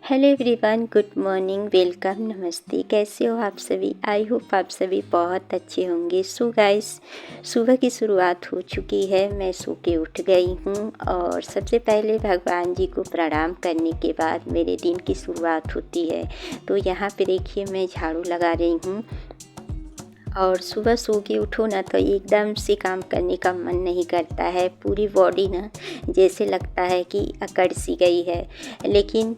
Hello everyone, good morning, welcome, नमस्ते। कैसे हो आप सभी? आई होप आप सभी बहुत अच्छे होंगे। सो गाइस, सुबह की शुरुआत हो चुकी है। मैं सो के उठ गई हूँ और सबसे पहले भगवान जी को प्रणाम करने के बाद मेरे दिन की शुरुआत होती है। तो यहाँ पे देखिए मैं झाड़ू लगा रही हूँ और सुबह सो के उठो ना तो एकदम से काम करने का मन नहीं करता है। पूरी बॉडी ना जैसे लगता है कि अकड़ सी गई है। लेकिन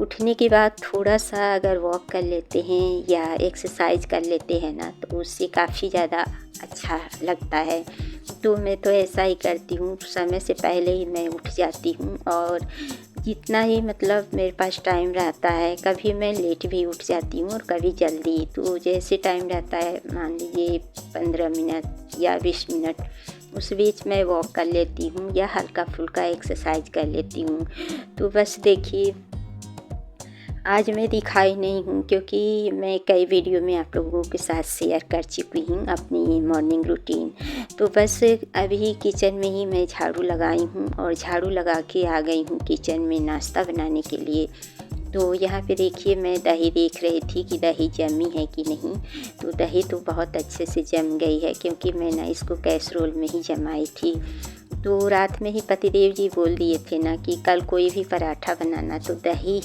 उठने के बाद थोड़ा सा अगर वॉक कर लेते हैं या एक्सरसाइज कर लेते हैं ना तो उससे काफ़ी ज़्यादा अच्छा लगता है। तो मैं तो ऐसा ही करती हूँ, समय से पहले ही मैं उठ जाती हूँ और जितना ही मतलब मेरे पास टाइम रहता है, कभी मैं लेट भी उठ जाती हूँ और कभी जल्दी। तो जैसे टाइम रहता है, मान लीजिए 15 मिनट या 20 मिनट, उस बीच मैं वॉक कर लेती हूँ या हल्का फुल्का एक्सरसाइज कर लेती हूँ। तो बस देखिए आज मैं दिखाई नहीं हूँ क्योंकि मैं कई वीडियो में आप लोगों के साथ शेयर कर चुकी हूँ अपनी मॉर्निंग रूटीन। तो बस अभी किचन में ही मैं झाड़ू लगाई हूँ और झाड़ू लगा के आ गई हूँ किचन में नाश्ता बनाने के लिए। तो यहाँ पे देखिए मैं दही देख रही थी कि दही जमी है कि नहीं। तो दही तो बहुत अच्छे से जम गई है क्योंकि मैंने इसको कैसरोल में ही जमाई थी। तो रात में ही पतिदेव जी बोल दिए थे ना कि कल कोई भी पराठा बनाना तो दही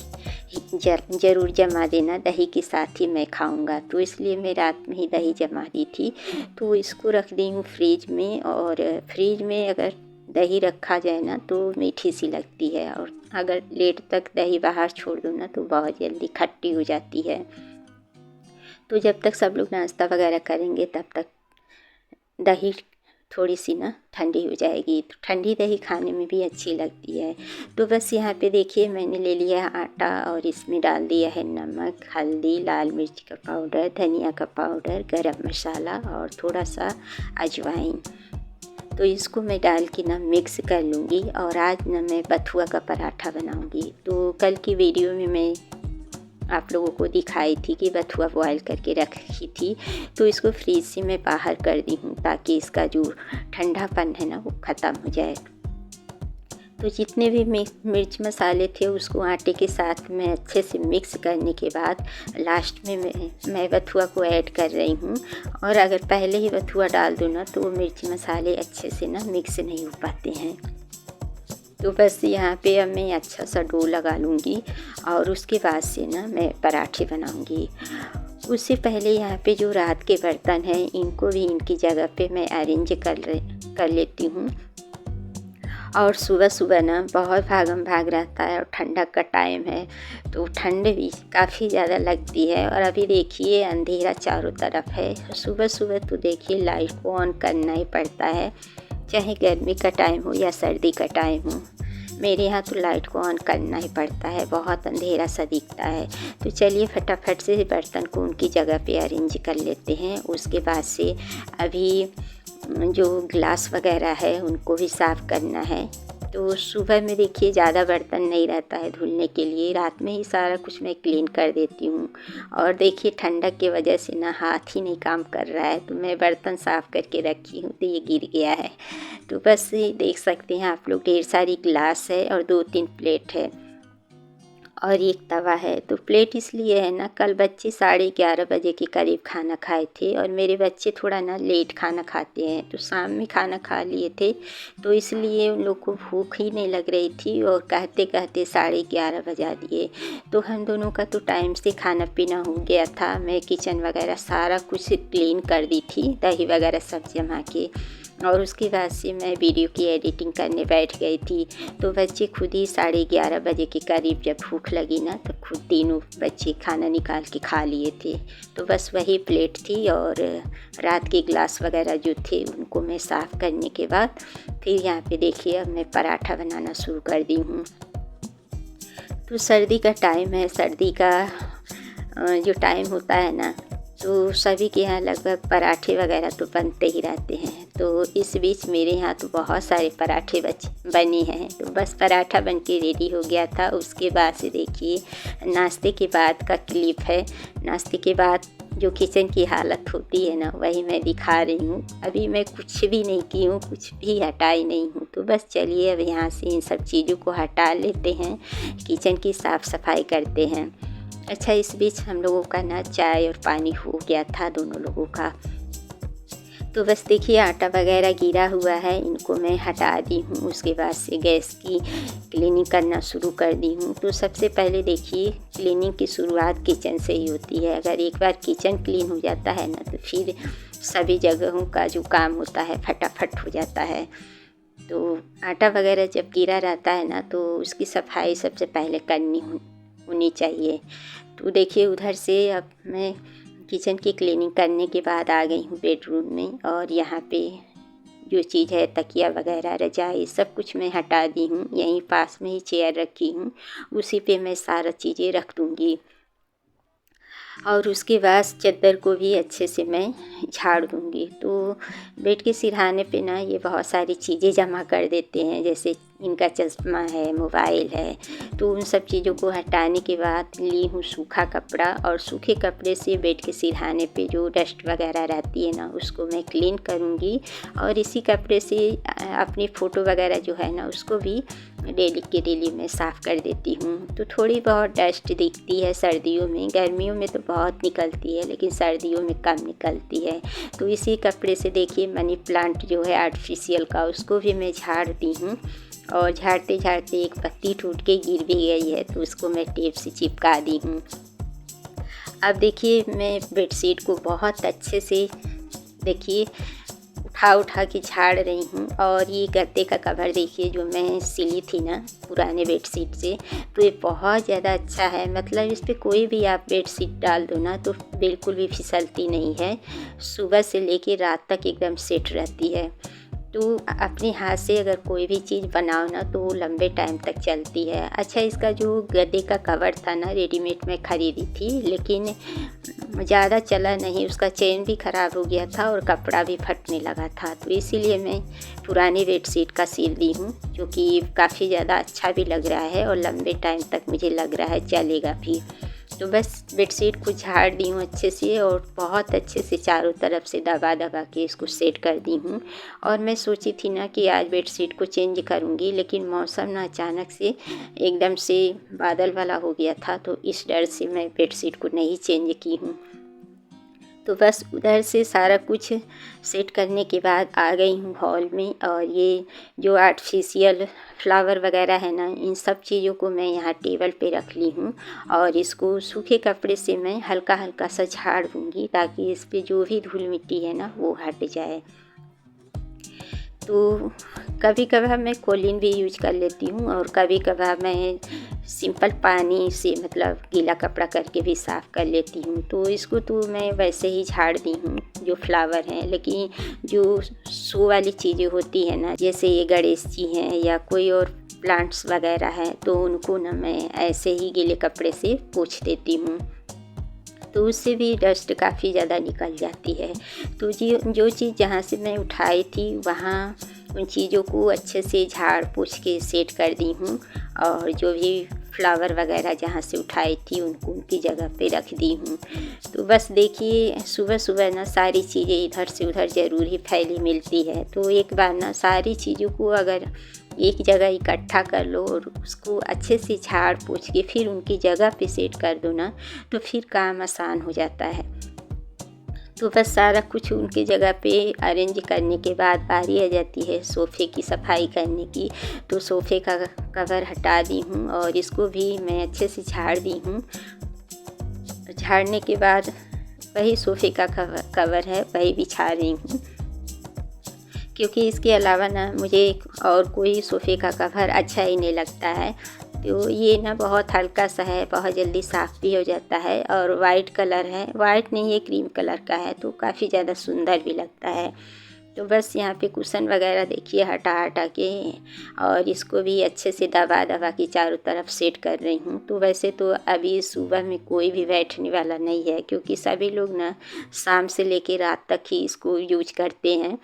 ज़रूर जमा देना, दही के साथ ही मैं खाऊंगा। तो इसलिए मैं रात में ही दही जमा दी थी। तो इसको रख दी हूँ फ्रिज में। और फ्रिज में अगर दही रखा जाए ना तो मीठी सी लगती है, और अगर लेट तक दही बाहर छोड़ दो ना तो बहुत जल्दी खट्टी हो जाती है। तो जब तक सब लोग नाश्ता वगैरह करेंगे तब तक दही थोड़ी सी ना ठंडी हो जाएगी। तो ठंडी दही खाने में भी अच्छी लगती है। तो बस यहाँ पे देखिए मैंने ले लिया है आटा और इसमें डाल दिया है नमक, हल्दी, लाल मिर्च का पाउडर, धनिया का पाउडर, गरम मसाला और थोड़ा सा अजवाइन। तो इसको मैं डाल के ना मिक्स कर लूँगी। और आज ना मैं बथुआ का पराठा बनाऊँगी। तो कल की वीडियो में मैं आप लोगों को दिखाई थी कि बथुआ बॉयल करके रखी थी। तो इसको फ्रीज से मैं बाहर कर दी हूँ ताकि इसका जो ठंडापन है ना वो ख़त्म हो जाए। तो जितने भी मिर्च मसाले थे उसको आटे के साथ में अच्छे से मिक्स करने के बाद लास्ट में मैं बथुआ को ऐड कर रही हूँ। और अगर पहले ही बथुआ डाल दूँ ना तो वो मिर्च मसाले अच्छे से ना मिक्स नहीं हो पाते हैं। तो बस यहाँ पे अब मैं अच्छा सा डो लगा लूँगी और उसके बाद से ना मैं पराठे बनाऊँगी। उससे पहले यहाँ पे जो रात के बर्तन हैं इनको भी इनकी जगह पे मैं अरेंज कर लेती हूँ। और सुबह सुबह ना बहुत भागम भाग रहता है और ठंडक का टाइम है तो ठंड भी काफ़ी ज़्यादा लगती है। और अभी देखिए अंधेरा चारों तरफ है। सुबह सुबह तो देखिए लाइट को ऑन करना ही पड़ता है, चाहे गर्मी का टाइम हो या सर्दी का टाइम हो। मेरे यहाँ तो लाइट को ऑन करना ही पड़ता है, बहुत अंधेरा सा दिखता है। तो चलिए फटाफट से बर्तन को उनकी जगह पे अरेंज कर लेते हैं। उसके बाद से अभी जो ग्लास वगैरह है उनको भी साफ़ करना है। तो सुबह में देखिए ज़्यादा बर्तन नहीं रहता है धुलने के लिए, रात में ही सारा कुछ मैं क्लीन कर देती हूँ। और देखिए ठंडक की वजह से ना हाथ ही नहीं काम कर रहा है, तो मैं बर्तन साफ़ करके रखी हूँ तो ये गिर गया है। तो बस देख सकते हैं आप लोग, ढेर सारी ग्लास है और 2-3 प्लेट है और एक तवा है। तो प्लेट इसलिए है ना, कल बच्चे 11:30 बजे के करीब खाना खाए थे और मेरे बच्चे थोड़ा ना लेट खाना खाते हैं। तो शाम में खाना खा लिए थे तो इसलिए उन लोग को भूख ही नहीं लग रही थी और कहते कहते 11:30 बजा दिए। तो हम दोनों का तो टाइम से खाना पीना हो गया था। मैं किचन वगैरह सारा कुछ क्लीन कर दी थी, दही वगैरह सब जमा के। और उसके बाद से मैं वीडियो की एडिटिंग करने बैठ गई थी। तो बच्चे खुद ही 11:30 बजे के करीब जब भूख लगी ना तो खुद तीनों बच्चे खाना निकाल के खा लिए थे। तो बस वही प्लेट थी और रात के ग्लास वगैरह जो थे उनको मैं साफ़ करने के बाद फिर यहाँ पे देखिए अब मैं पराठा बनाना शुरू कर दी हूँ। तो सर्दी का टाइम है, सर्दी का जो टाइम होता है ना तो सभी के यहाँ लगभग पराठे वगैरह तो बनते ही रहते हैं। तो इस बीच मेरे यहाँ तो बहुत सारे पराठे बने हैं। तो बस पराठा बन के रेडी हो गया था। उसके बाद से देखिए नाश्ते के बाद का क्लिप है। नाश्ते के बाद जो किचन की हालत होती है ना वही मैं दिखा रही हूँ। अभी मैं कुछ भी नहीं की हूँ, कुछ भी हटाई नहीं हूँ। तो बस चलिए अब यहाँ से इन सब चीज़ों को हटा लेते हैं, किचन की साफ़ सफाई करते हैं। अच्छा, इस बीच हम लोगों का ना चाय और पानी हो गया था दोनों लोगों का। तो बस देखिए आटा वगैरह गिरा हुआ है, इनको मैं हटा दी हूँ। उसके बाद से गैस की क्लीनिंग करना शुरू कर दी हूँ। तो सबसे पहले देखिए क्लीनिंग की शुरुआत किचन से ही होती है। अगर एक बार किचन क्लीन हो जाता है ना तो फिर सभी जगहों का जो काम होता है फटाफट हो जाता है। तो आटा वगैरह जब गिरा रहता है ना तो उसकी सफाई सबसे पहले करनी होनी चाहिए। तो देखिए उधर से अब मैं किचन की क्लीनिंग करने के बाद आ गई हूँ बेडरूम में, और यहाँ पे जो चीज़ है तकिया वगैरह रजाई सब कुछ मैं हटा दी हूँ। यहीं पास में ही चेयर रखी हूँ, उसी पे मैं सारा चीज़ें रख दूँगी। और उसके बाद चद्दर को भी अच्छे से मैं झाड़ दूँगी। तो बेड के सिरहाने पे ना ये बहुत सारी चीज़ें जमा कर देते हैं, जैसे इनका चश्मा है, मोबाइल है। तो उन सब चीज़ों को हटाने के बाद ली हूँ सूखा कपड़ा, और सूखे कपड़े से बेड के सिरहाने पे जो डस्ट वगैरह रहती है ना उसको मैं क्लीन करूँगी। और इसी कपड़े से अपनी फ़ोटो वगैरह जो है ना उसको भी डेली मैं साफ़ कर देती हूँ। तो थोड़ी बहुत डस्ट दिखती है सर्दियों में, गर्मियों में तो बहुत निकलती है लेकिन सर्दियों में कम निकलती है। तो इसी कपड़े से देखिए मनी प्लांट जो है आर्टिफिशियल का उसको भी मैं झाड़ दी हूँ, और झाड़ते झाड़ते एक पत्ती टूट के गिर भी गई है तो उसको मैं टेप से चिपका दी हूँ। अब देखिए मैं बेडशीट को बहुत अच्छे से देखिए उठा के झाड़ रही हूँ। और ये गद्दे का कवर देखिए जो मैं सिली थी ना पुराने बेडशीट से, तो ये बहुत ज़्यादा अच्छा है। मतलब इस पर कोई भी आप बेडशीट डाल दो ना तो बिल्कुल भी फिसलती नहीं है, सुबह से लेके रात तक एकदम सेट रहती है। तो अपने हाथ से अगर कोई भी चीज़ बनाओ ना तो वो लंबे टाइम तक चलती है। अच्छा, इसका जो गद्दे का कवर था ना रेडीमेड में ख़रीदी थी, लेकिन ज़्यादा चला नहीं, उसका चेन भी ख़राब हो गया था और कपड़ा भी फटने लगा था। तो इसीलिए मैं पुरानी बेडशीट का सिल दी हूँ, जो कि काफ़ी ज़्यादा अच्छा भी लग रहा है और लंबे टाइम तक मुझे लग रहा है चलेगा भी। तो बस बेडशीट को झाड़ दी हूँ अच्छे से, और बहुत अच्छे से चारों तरफ से दबा दबा के इसको सेट कर दी हूँ। और मैं सोची थी ना कि आज बेडशीट को चेंज करूँगी, लेकिन मौसम ना अचानक से एकदम से बादल वाला हो गया था, तो इस डर से मैं बेडशीट को नहीं चेंज की हूँ। तो बस उधर से सारा कुछ सेट करने के बाद आ गई हूँ हॉल में, और ये जो आर्टिफिशियल फ्लावर वगैरह है ना इन सब चीज़ों को मैं यहाँ टेबल पे रख ली हूँ, और इसको सूखे कपड़े से मैं हल्का हल्का सा झाड़ दूँगी ताकि इस पे जो भी धूल मिट्टी है ना वो हट जाए। तो कभी कभार मैं कोलिन भी यूज कर लेती हूँ, और कभी कभार मैं सिंपल पानी से मतलब गीला कपड़ा करके भी साफ़ कर लेती हूँ। तो इसको तो मैं वैसे ही झाड़ दी हूँ जो फ्लावर हैं, लेकिन जो शो वाली चीज़ें होती है ना जैसे ये गणेश जी हैं या कोई और प्लांट्स वगैरह हैं, तो उनको ना मैं ऐसे ही गीले कपड़े से पोंछ देती हूँ, तो उससे भी डस्ट काफ़ी ज़्यादा निकल जाती है। तो जो चीज़ जहाँ से मैं उठाई थी वहाँ उन चीज़ों को अच्छे से झाड़ पोंछ के सेट कर दी हूँ, और जो भी फ्लावर वगैरह जहाँ से उठाई थी उनको उनकी जगह पे रख दी हूँ। तो बस देखिए सुबह सुबह ना सारी चीज़ें इधर से उधर ज़रूर ही फैली मिलती है, तो एक बार ना सारी चीज़ों को अगर एक जगह इकट्ठा कर लो और उसको अच्छे से झाड़ पोंछ के फिर उनकी जगह पे सेट कर दो ना तो फिर काम आसान हो जाता है। तो बस सारा कुछ उनकी जगह पे अरेंज करने के बाद बारी आ जाती है सोफ़े की सफाई करने की। तो सोफ़े का कवर हटा दी हूँ और इसको भी मैं अच्छे से झाड़ दी हूँ। झाड़ने के बाद वही सोफ़े का कवर है वही बिछा रही हूँ, क्योंकि इसके अलावा ना मुझे और कोई सोफ़े का कवर अच्छा ही नहीं लगता है। तो ये ना बहुत हल्का सा है, बहुत जल्दी साफ़ भी हो जाता है, और वाइट कलर है, वाइट नहीं ये क्रीम कलर का है, तो काफ़ी ज़्यादा सुंदर भी लगता है। तो बस यहाँ पे कुशन वगैरह देखिए हटा के और इसको भी अच्छे से दबा के चारों तरफ सेट कर रही हूँ। तो वैसे तो अभी सुबह में कोई भी बैठने वाला नहीं है, क्योंकि सभी लोग ना शाम से लेके रात तक ही इसको यूज करते हैं,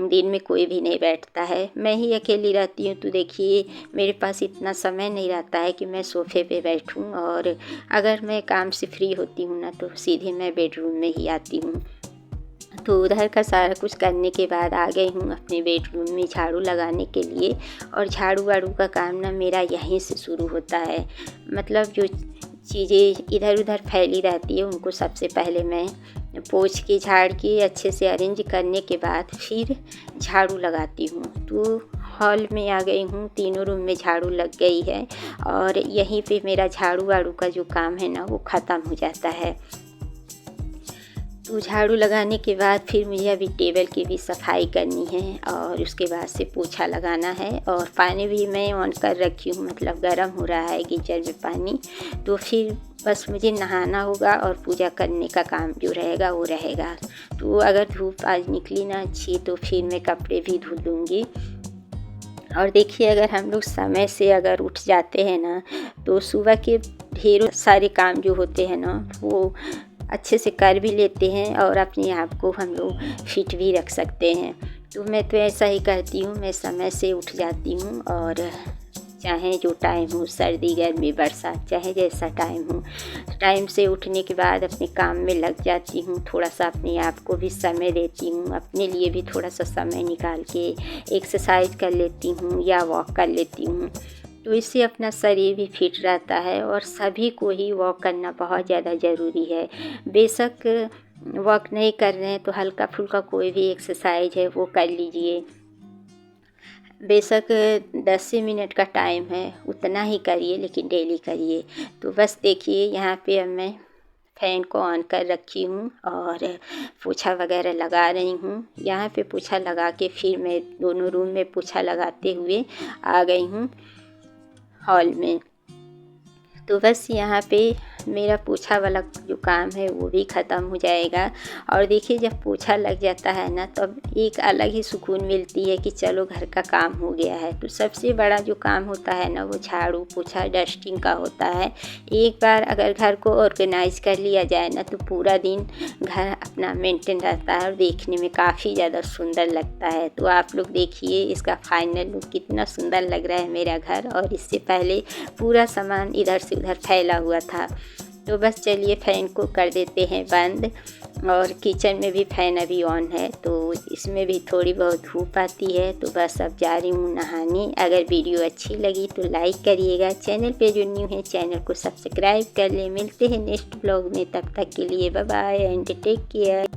दिन में कोई भी नहीं बैठता है। मैं ही अकेली रहती हूँ, तो देखिए मेरे पास इतना समय नहीं रहता है कि मैं सोफ़े पे बैठूँ, और अगर मैं काम से फ्री होती हूँ ना तो सीधे मैं बेडरूम में ही आती हूँ। तो उधर का सारा कुछ करने के बाद आ गई हूँ अपने बेडरूम में झाड़ू लगाने के लिए। और झाड़ू वाड़ू का काम ना मेरा यहीं से शुरू होता है। मतलब जो चीज़ें इधर उधर फैली रहती है उनको सबसे पहले मैं पोंछ के झाड़ के अच्छे से अरेंज करने के बाद फिर झाड़ू लगाती हूँ। तो हॉल में आ गई हूँ, तीनों रूम में झाड़ू लग गई है और यहीं पे मेरा झाड़ू वाड़ू का जो काम है ना वो ख़त्म हो जाता है। तो झाड़ू लगाने के बाद फिर मुझे अभी टेबल की भी सफाई करनी है और उसके बाद से पोछा लगाना है। और पानी भी मैं ऑन कर रखी हूँ, मतलब गर्म हो रहा है गीजर में पानी। तो फिर बस मुझे नहाना होगा और पूजा करने का काम जो रहेगा वो रहेगा। तो अगर धूप आज निकली ना अच्छी तो फिर मैं कपड़े भी धुल लूँगी। और देखिए, अगर हम लोग समय से अगर उठ जाते हैं ना तो सुबह के ढेरों सारे काम जो होते हैं ना वो अच्छे से कर भी लेते हैं और अपने आप को हम लोग फिट भी रख सकते हैं। तो मैं तो ऐसा ही करती हूँ, मैं समय से उठ जाती हूँ और चाहे जो टाइम हो, सर्दी गर्मी बरसात चाहे जैसा टाइम हो, टाइम से उठने के बाद अपने काम में लग जाती हूँ। थोड़ा सा अपने आप को भी समय देती हूँ, अपने लिए भी थोड़ा सा समय निकाल के एक्सरसाइज कर लेती हूँ या वॉक कर लेती हूँ। तो इससे अपना शरीर भी फिट रहता है और सभी को ही वॉक करना बहुत ज़्यादा ज़रूरी है। बेशक वॉक नहीं कर रहे हैं तो हल्का फुल्का कोई भी एक्सरसाइज है वो कर लीजिए। बेशक 10 मिनट का टाइम है उतना ही करिए, लेकिन डेली करिए। तो बस देखिए, यहाँ पे अब मैं फ़ैन को ऑन कर रखी हूँ और पोछा वगैरह लगा रही हूँ। यहाँ पे पोछा लगा के फिर मैं दोनों रूम में पोछा लगाते हुए आ गई हूँ हॉल में। तो बस यहाँ पे मेरा पोछा वाला जो काम है वो भी ख़त्म हो जाएगा। और देखिए, जब पोछा लग जाता है ना तब एक अलग ही सुकून मिलती है कि चलो घर का काम हो गया है। तो सबसे बड़ा जो काम होता है ना वो झाड़ू पोछा डस्टिंग का होता है। एक बार अगर घर को ऑर्गेनाइज कर लिया जाए ना तो पूरा दिन घर अपना मेंटेन रहता है और देखने में काफ़ी ज़्यादा सुंदर लगता है। तो आप लोग देखिए इसका फाइनल लुक कितना सुंदर लग रहा है मेरा घर। और इससे पहले पूरा सामान इधर से उधर फैला हुआ था। तो बस चलिए फ़ैन को कर देते हैं बंद। और किचन में भी फ़ैन अभी ऑन है तो इसमें भी थोड़ी बहुत धूप आती है। तो बस अब जा रही हूँ नहाने। अगर वीडियो अच्छी लगी तो लाइक करिएगा, चैनल पे जो न्यू है चैनल को सब्सक्राइब कर ले। मिलते हैं नेक्स्ट ब्लॉग में, तब तक के लिए bye bye and take care.